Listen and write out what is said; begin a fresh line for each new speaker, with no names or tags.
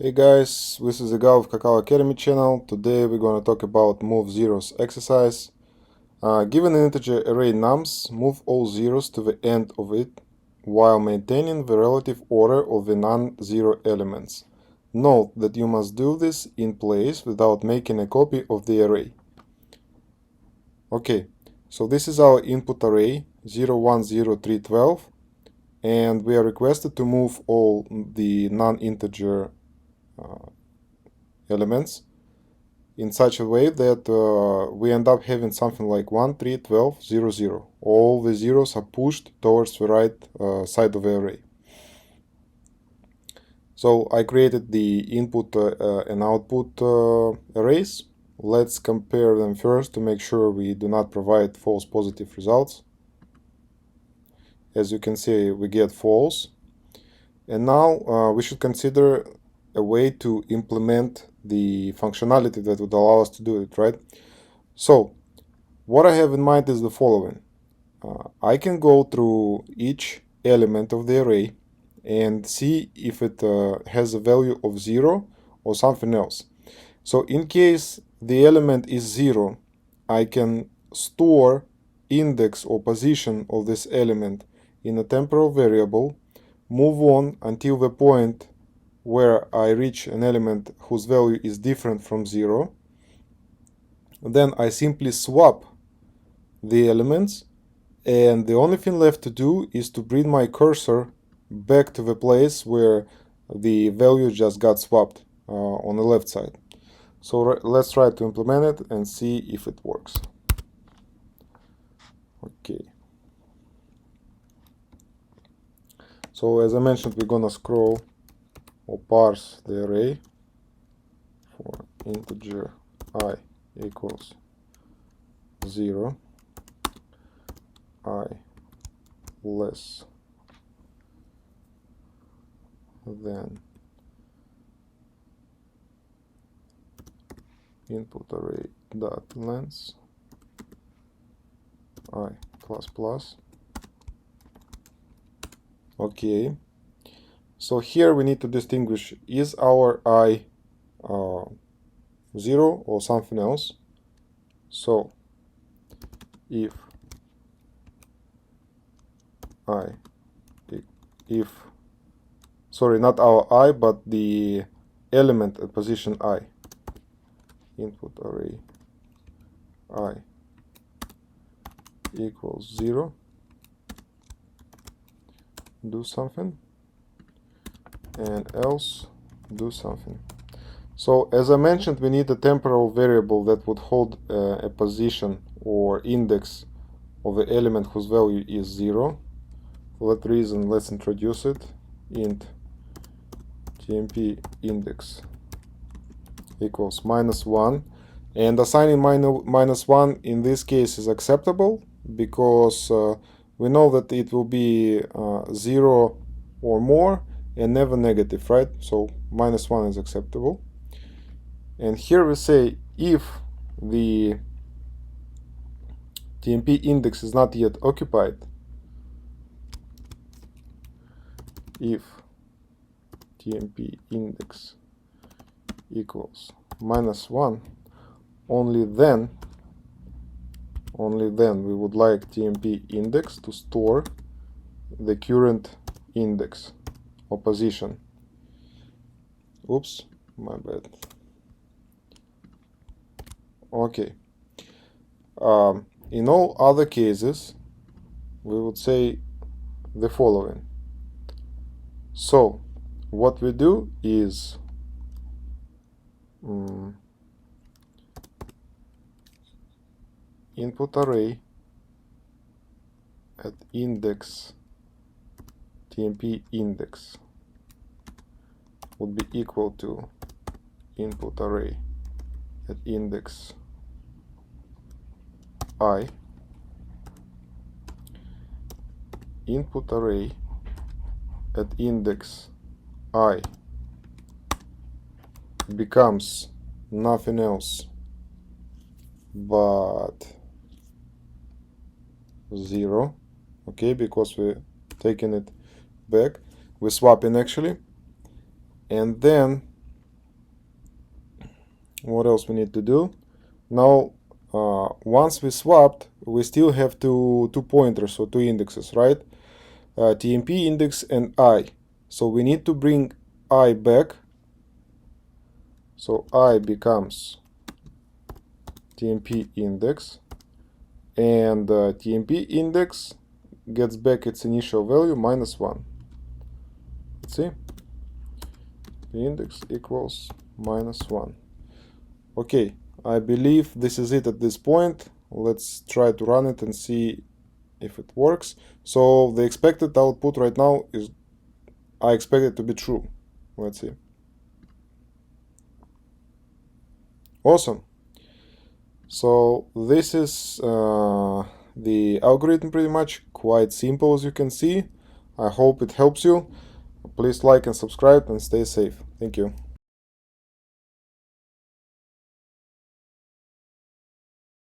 Hey guys, this is the Gal of Kakao Academy channel. Today we're going to talk about move zeros exercise. Given an integer array nums, move all zeros to the end of it while maintaining the relative order of the non-zero elements. Note that you must do this in place without making a copy of the array. Okay, so this is our input array 0, 1, 0, 3, 12, and we are requested to move all the non-integer elements in such a way that we end up having something like 1, 3, 12, 0, 0. All the zeros are pushed towards the right side of the array. So I created the input and output arrays. Let's compare them first to make sure we do not provide false positive results. As you can see, we get false. And now we should consider a way to implement the functionality that would allow us to do it, right? So what I have in mind is the following. I can go through each element of the array and see if it has a value of 0 or something else. So in case the element is 0, I can store index or position of this element in a temporal variable, move on until the point where I reach an element whose value is different from 0. Then I simply swap the elements, and the only thing left to do is to bring my cursor back to the place where the value just got swapped on the left side. So let's try to implement it and see if it works. Okay. So as I mentioned, we're gonna scroll or parse the array for integer I equals 0, I less than input array dot length I plus plus. Okay, so here we need to distinguish, is our I 0 or something else. So if sorry, not our I, but the element at position I, input array I equals 0, do something, and else do something. So as I mentioned, we need a temporal variable that would hold a position or index of the element whose value is 0. For that reason, let's introduce it. Int tmp index equals -1, and assigning -1 in this case is acceptable because we know that it will be 0 or more and never negative, right? So -1 is acceptable. And here we say if the tmp index is not yet occupied, if tmp index equals -1, only then we would like tmp index to store the current index or position. Oops, my bad. Okay. In all other cases, we would say the following. So what we do is input array at index tmp index would be equal to input array at index I, input array at index I becomes nothing else but 0, okay, because we're taking it back, we're swapping actually, and then What else we need to do? Now, once we swapped, we still have two pointers, so two indexes, right? TMP index and I. So we need to bring I back. So I becomes TMP index, and TMP index gets back its initial value -1. Let's see. The index equals -1. Okay, I believe this is it at this point. Let's try to run it and see if it works. So the expected output right now is, I expect it to be true. Let's see. Awesome. So this is the algorithm, pretty much quite simple, as you can see. I hope it helps you. Please like and subscribe and stay safe. Thank you.